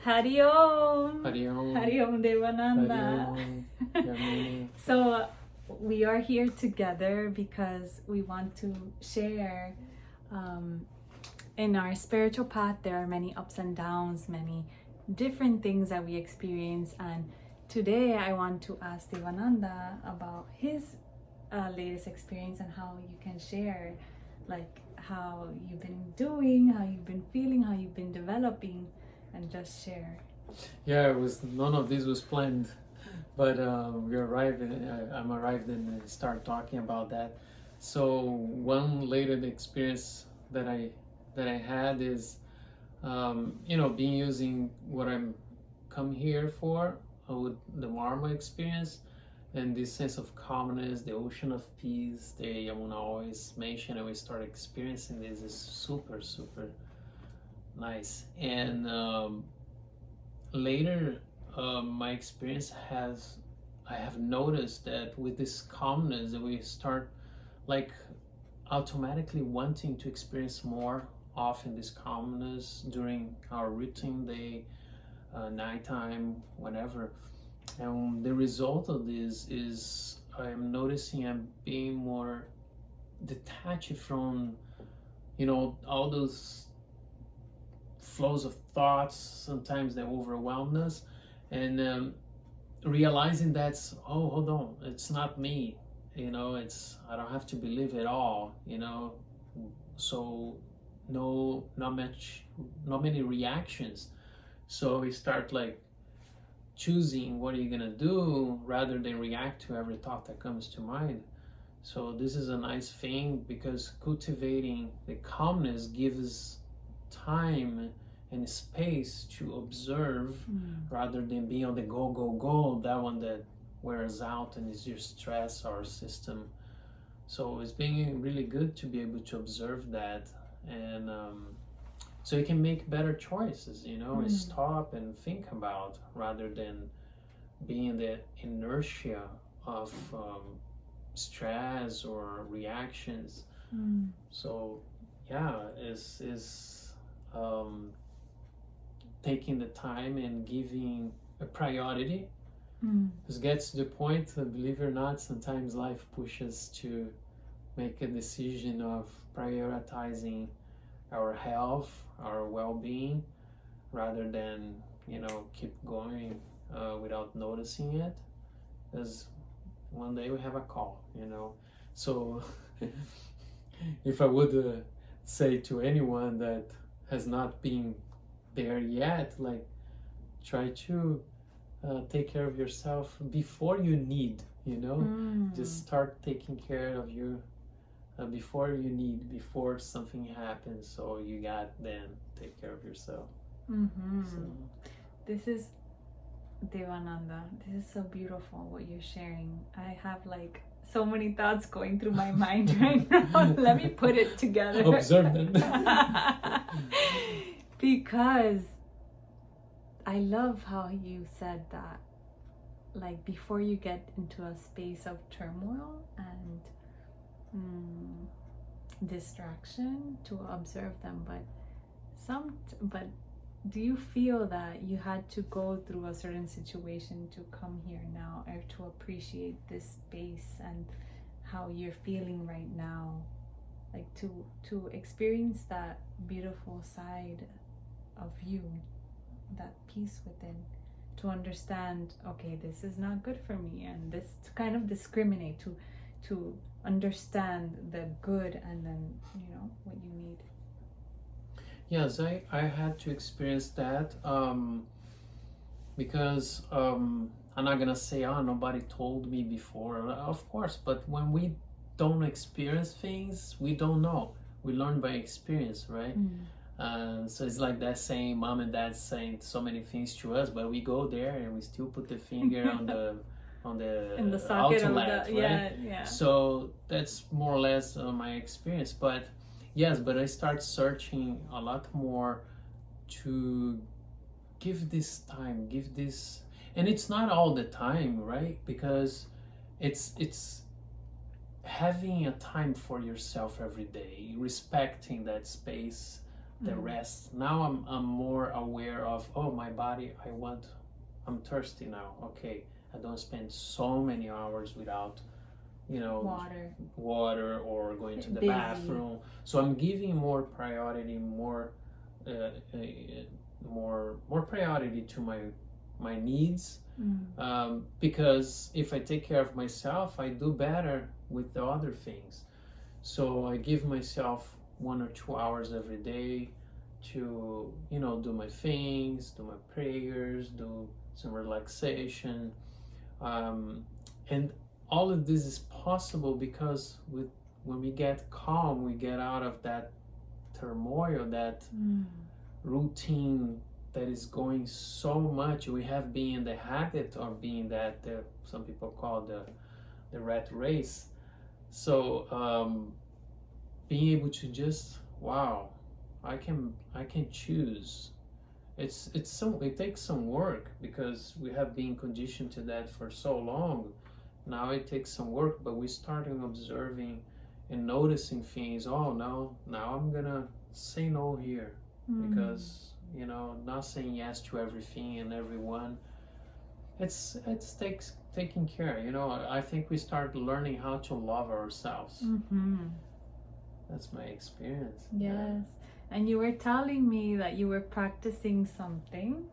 Hari Om! Hari Om. Hari Om Devananda! Hari Om. So we are here together because we want to share in our spiritual path. There are many ups and downs, many different things that we experience, and today I want to ask Devananda about his latest experience and how you can share like how you've been doing, how you've been feeling, how you've been developing, and just share. Yeah, it was none of this was planned, but we arrived. I'm arrived and start talking about that. So one later experience that I had is, being using what I'm come here for with the Marma experience, and this sense of calmness, the ocean of peace. The Yamuna always mention, and we start experiencing this is super nice. And later, my experience I have noticed that with this calmness, that we start like automatically wanting to experience more often this calmness during our routine day, nighttime, whenever. And the result of this is I'm noticing I'm being more detached from, all those flows of thoughts sometimes that overwhelm us, and realizing that's, oh, hold on, it's not me, it's, I don't have to believe it all, so not many reactions. So we start like choosing what are you gonna do rather than react to every thought that comes to mind. So this is a nice thing because cultivating the calmness gives time and space to observe rather than being on the go, that one that wears out and is just stress our system. So it's being really good to be able to observe that, and so you can make better choices, stop and think about rather than being in the inertia of stress or reactions. So yeah, is taking the time and giving a priority. Because gets to the point, believe it or not, sometimes life pushes to make a decision of prioritizing our health, our well-being, rather than keep going without noticing it. Because one day we have a call, so if I would say to anyone that has not been there yet, like, try to take care of yourself before you need, just start taking care of you before you need, before something happens, so you got then take care of yourself. So. This is Devananda, this is so beautiful what you're sharing. I have like so many thoughts going through my mind right now. Let me put it together. Observe them. Because I love how you said that, like, before you get into a space of turmoil and distraction, to observe them. But do you feel that you had to go through a certain situation to come here now, or to appreciate this space and how you're feeling right now, like to experience that beautiful side of you, that peace within, to understand, okay, this is not good for me, and this, to kind of discriminate, to understand the good, and then what you need. Yes, I had to experience that because I'm not gonna say, oh, nobody told me before, of course, but when we don't experience things, we don't know. We learn by experience, right? So it's like that saying, mom and dad saying so many things to us, but we go there and we still put the finger on the in the socket outlet, of the, right? yeah. So that's more or less my experience. But yes, but I start searching a lot more to give this time, and it's not all the time, right? Because it's having a time for yourself every day, respecting that space the rest. Now I'm more aware of, oh, my body, I'm thirsty now. Okay, I don't spend so many hours without, water or going to the bathroom. So I'm giving more priority, more priority to my needs, because if I take care of myself, I do better with the other things. So I give myself 1 or 2 hours every day to do my things, do my prayers, do some relaxation, and all of this is possible because when we get calm, we get out of that turmoil, that routine that is going so much. We have been in the habit of being that some people call the rat race. So being able to just, wow, I can choose. It takes some work because we have been conditioned to that for so long. Now it takes some work, but we're starting observing and noticing things. Oh, now I'm gonna say no here, because not saying yes to everything and everyone. It's taking care. I think we start learning how to love ourselves. That's my experience. Yes. And you were telling me that you were practicing something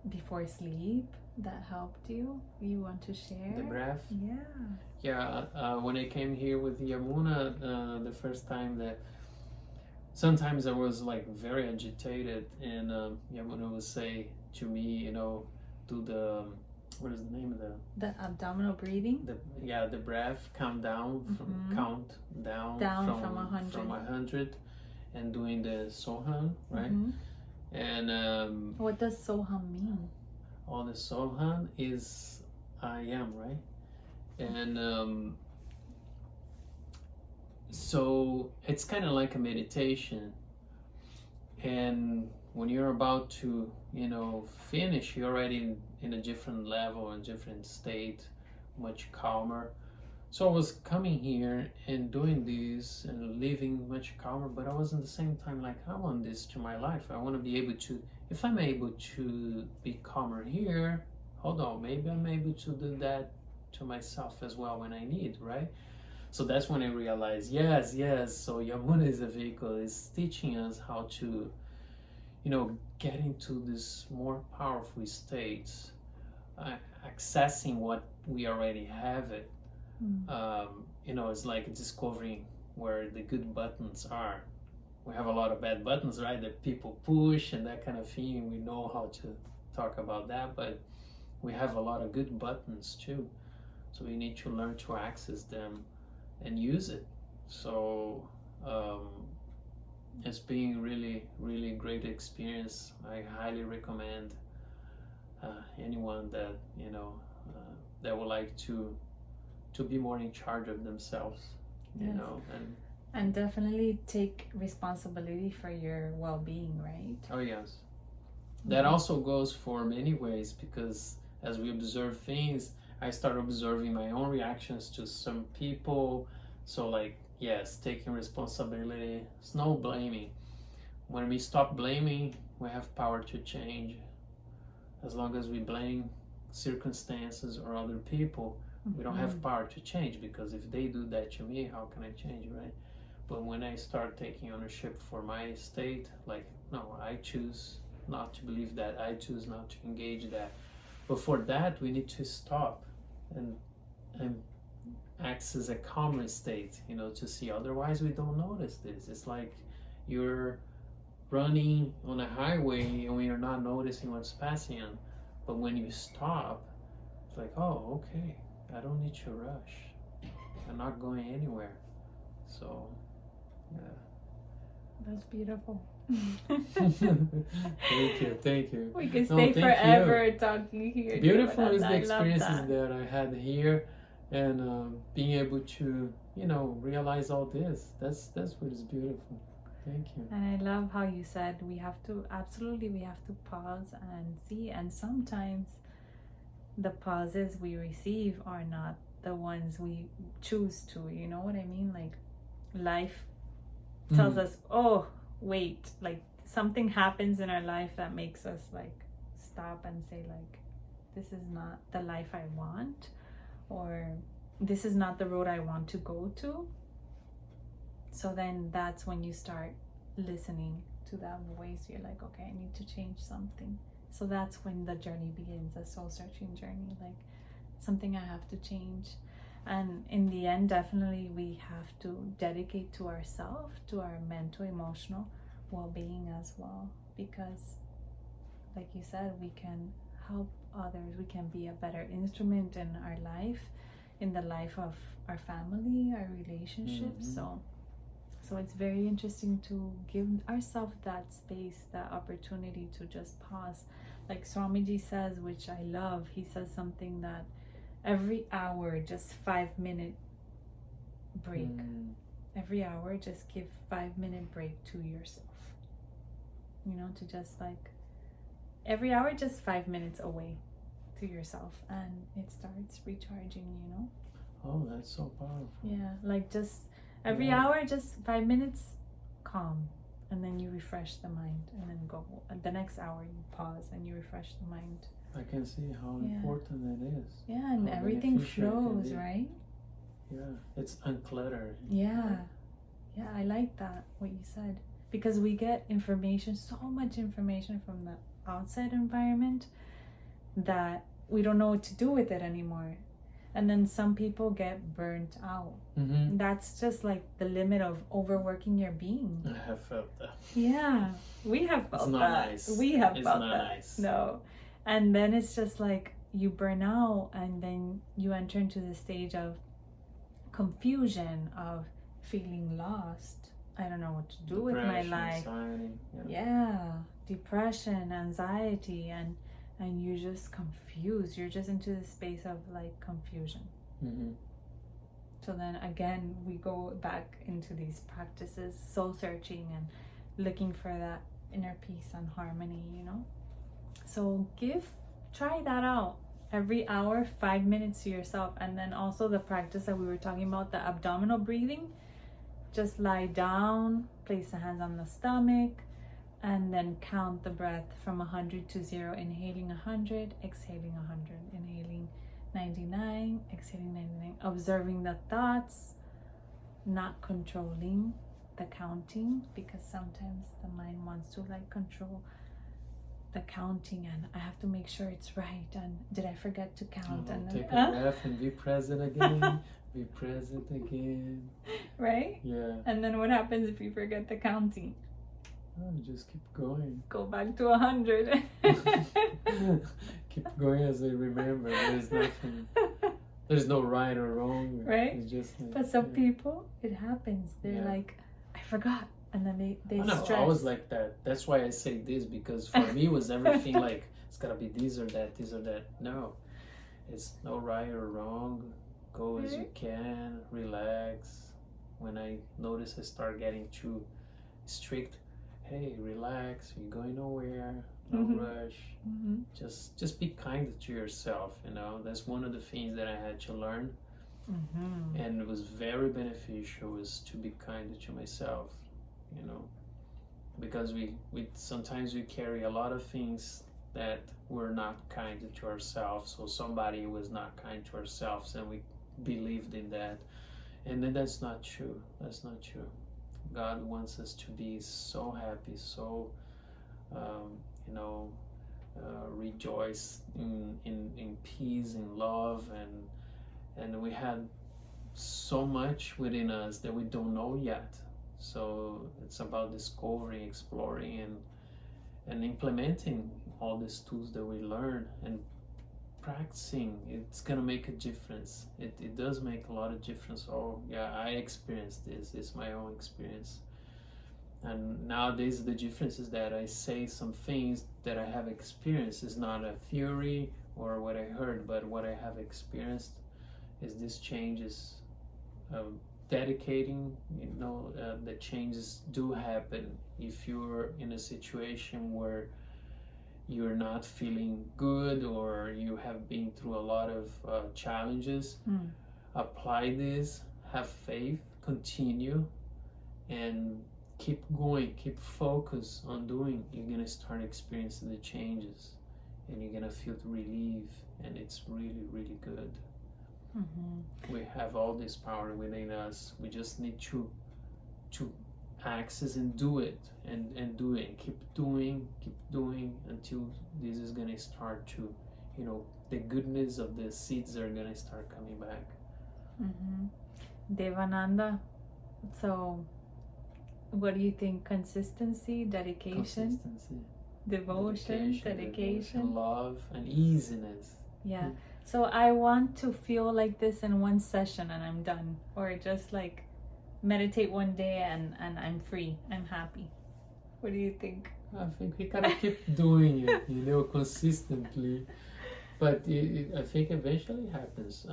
before sleep that helped you. You want to share? The breath? Yeah. Yeah, when I came here with Yamuna the first time, that sometimes I was like very agitated, and Yamuna would say to me, do the, what is the name of the abdominal breathing? The breath, count down from 100. From 100, and doing the Sohan, right? And what does Sohan mean? Oh, the Sohan is I am, right? And so it's kind of like a meditation, and when you're about to finish, you're already in a different level, a different state, much calmer. So I was coming here and doing this and living much calmer, but I was at the same time like, I want this to my life. I want to be able to, if I'm able to be calmer here, hold on, maybe I'm able to do that to myself as well when I need, right? So that's when I realized, yes. So Yamuna is a vehicle. It's teaching us how to, get into this more powerful states, accessing what we already have it. It's like discovering where the good buttons are. We have a lot of bad buttons, right, that people push and that kind of thing. We know how to talk about that, but we have a lot of good buttons too. So we need to learn to access them and use it. So it's been really, really great experience. I highly recommend anyone that that would like to be more in charge of themselves, and definitely take responsibility for your well-being, right? Oh yes. That also goes for many ways, because as we observe things, I start observing my own reactions to some people. So like, yes, taking responsibility. It's no blaming. When we stop blaming, we have power to change. As long as we blame circumstances or other people, we don't have power to change, because if they do that to me, how can I change, right? But when I start taking ownership for my state, like, no, I choose not to believe that, I choose not to engage that. But for that, we need to stop and access a calmer state, to see. Otherwise, we don't notice this. It's like you're running on a highway and you're not noticing what's passing on. But when you stop, it's like, oh, okay, I don't need to rush. I'm not going anywhere. So, yeah. That's beautiful. Thank you. We could stay forever talking here. Beautiful is the experiences that I had here, and being able to, realize all this. That's what is beautiful. Thank you. And I love how you said we have to pause and see, and sometimes the pauses we receive are not the ones we choose to, you know what I mean? Like life tells us, oh, wait, like something happens in our life that makes us like stop and say like, this is not the life I want, or this is not the road I want to go to. So then that's when you start listening to that voice. You're like, okay, I need to change something. So that's when the journey begins, the soul searching journey, like something I have to change. And in the end, definitely we have to dedicate to ourselves, to our mental, emotional well-being as well, because like you said, we can help others, we can be a better instrument in our life, in the life of our family, our relationships. So it's very interesting to give ourselves that space, that opportunity to just pause. Like Swamiji says, which I love, he says something that every hour, just 5-minute break. Every hour, just give 5-minute break to yourself. You know, to just like, every hour, just 5 minutes away to yourself, and it starts recharging, you know? Oh, that's so powerful. Yeah, like just every hour, just 5 minutes calm, and then you refresh the mind, and then go. And the next hour, you pause and you refresh the mind. I can see how important that is. Yeah, and everything flows, right? Yeah, it's uncluttered. Yeah, yeah, I like that, what you said. Because we get information, so much information from the outside environment that we don't know what to do with it anymore. And then some people get burnt out. That's just like the limit of overworking your being. I have felt that. Yeah, we have felt it's not that. Nice. We have it's felt not that. Nice. No. And then it's just like you burn out, and then you enter into the stage of confusion, of feeling lost. I don't know what to do with my life. Anxiety. Yeah, depression, anxiety, and you're just confused. You're just into the space of like confusion. So then again, we go back into these practices, soul searching and looking for that inner peace and harmony, you know? So try that out. Every hour, 5 minutes to yourself. And then also the practice that we were talking about, the abdominal breathing. Just lie down, place the hands on the stomach, and then count the breath from 100 to 0. Inhaling 100, exhaling 100. Inhaling 99, exhaling 99. Observing the thoughts, not controlling the counting, because sometimes the mind wants to like control the counting, and I have to make sure it's right, and did I forget to count? And take a breath and be present again. Be present again. Right? Yeah. And then what happens if you forget the counting? Oh, just keep going. Go back to 100. Keep going as I remember. There's nothing. There's no right or wrong. Right? It's just like, but some people, it happens. They're like, I forgot. And then they stress. I was like that. That's why I say this, because for me it was everything like, it's gotta be this or that, this or that. No. It's no right or wrong. Go as you can, relax. When I notice I start getting too strict, hey, relax, you're going nowhere, no rush. Just be kind to yourself, you know. That's one of the things that I had to learn. And it was very beneficial, was to be kind to myself, you know. Because we sometimes we carry a lot of things that we're not kind to ourselves. So somebody was not kind to ourselves, and we believed in that, and then that's not true. God wants us to be so happy, so rejoice in peace, in love, and we had so much within us that we don't know yet. So it's about discovering, exploring, and implementing all these tools that we learn, and practicing. It's gonna make a difference. It does make a lot of difference. Oh yeah, I experienced this. It's my own experience. And nowadays the difference is that I say some things that I have experienced. It's not a theory or what I heard, but what I have experienced is this changes. Dedicating, the changes do happen if you're in a situation where you're not feeling good, or you have been through a lot of challenges. Apply this, have faith, continue, and keep going, keep focus on doing, you're gonna start experiencing the changes, and you're gonna feel the relief, and it's really, really good. We have all this power within us. We just need to access and do it, and do it, and keep doing until this is gonna start to, the goodness of the seeds are gonna start coming back. Devananda, so what do you think? Consistency, dedication, devotion, dedication, love, and easiness. Yeah. So I want to feel like this in one session and I'm done, or just like meditate one day and I'm free, I'm happy. What do you think? I think we gotta keep doing it, consistently. But I think eventually happens.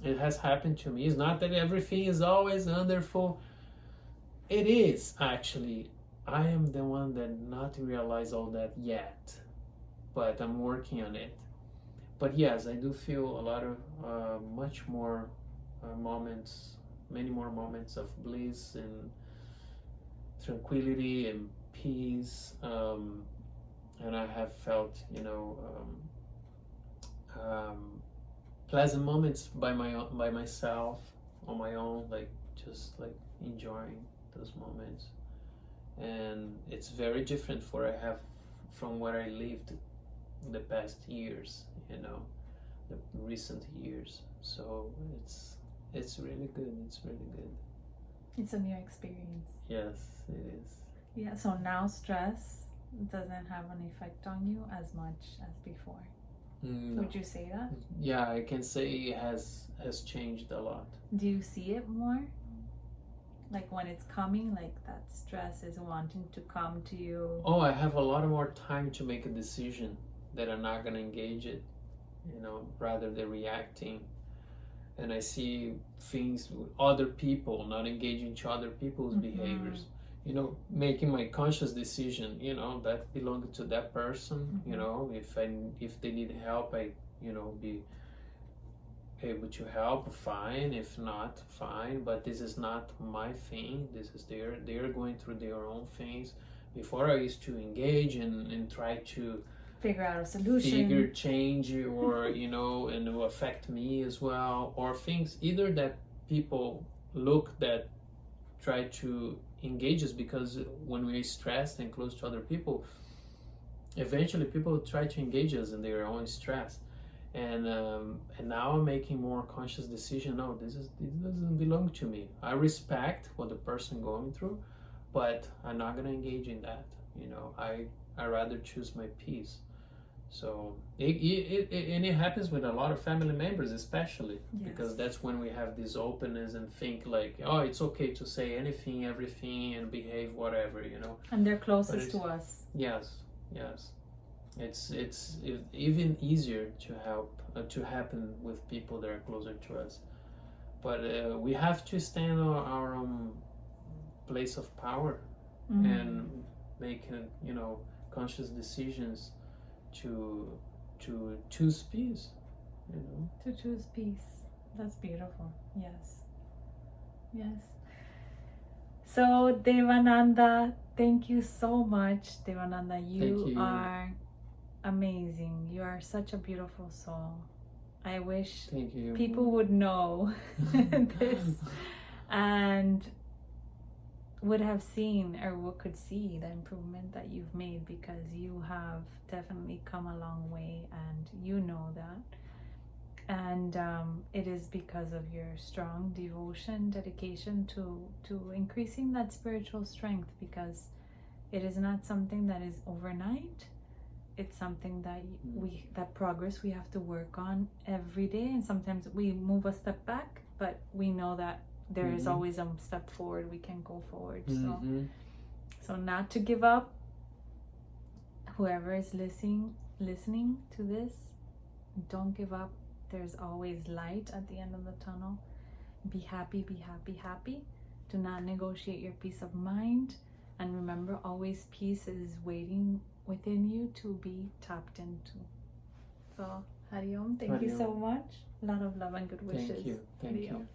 It has happened to me. It's not that everything is always wonderful. It is, actually. I am the one that not realize all that yet, but I'm working on it. But yes, I do feel a lot of much more moments, many more moments of bliss and tranquility and peace, and I have felt pleasant moments by myself on my own, like just like enjoying those moments. And it's very different from what I lived the past years, the recent years. So it's really good. It's really good. It's a new experience. Yes, it is. Yeah, so now stress doesn't have an effect on you as much as before. No. Would you say that? Yeah, I can say it has changed a lot. Do you see it more? Like when it's coming, like that stress is wanting to come to you? Oh, I have a lot more time to make a decision that I'm not going to engage it, rather than reacting. And I see things with other people, not engaging to other people's behaviors. Making my conscious decision, that belongs to that person. If they need help, I, be able to help, fine. If not, fine. But this is not my thing. This is they're going through their own things. Before I used to engage and try to figure out a solution, change, or and it will affect me as well, or things either that people look that try to engage us, because when we're stressed and close to other people, eventually people try to engage us in their own stress. And now I'm making more conscious decision. No, this doesn't belong to me. I respect what the person going through, but I'm not gonna engage in that. I rather choose my peace. So it happens with a lot of family members, especially. Yes. Because that's when we have this openness and think like, oh, it's okay to say anything, everything, and behave whatever, And they're closest to us. Yes. It's even easier to happen with people that are closer to us. But we have to stand on our own place of power, and make conscious decisions to choose peace. To choose peace. That's beautiful. Yes. So Devananda, thank you so much. Devananda, you are amazing. You are such a beautiful soul. I wish people would know this and would have seen or could see the improvement that you've made, because you have definitely come a long way, and you know that. And it is because of your strong devotion, dedication to increasing that spiritual strength, because it is not something that is overnight. It's something that that progress we have to work on every day, and sometimes we move a step back, but we know that there is always a step forward. We can go forward. So not to give up. Whoever is listening to this, don't give up. There's always light at the end of the tunnel. Be happy, be happy, happy. Do not negotiate your peace of mind. And remember, always peace is waiting within you to be tapped into. So, Hari Om, thank you so much. A lot of love and good wishes. Thank you.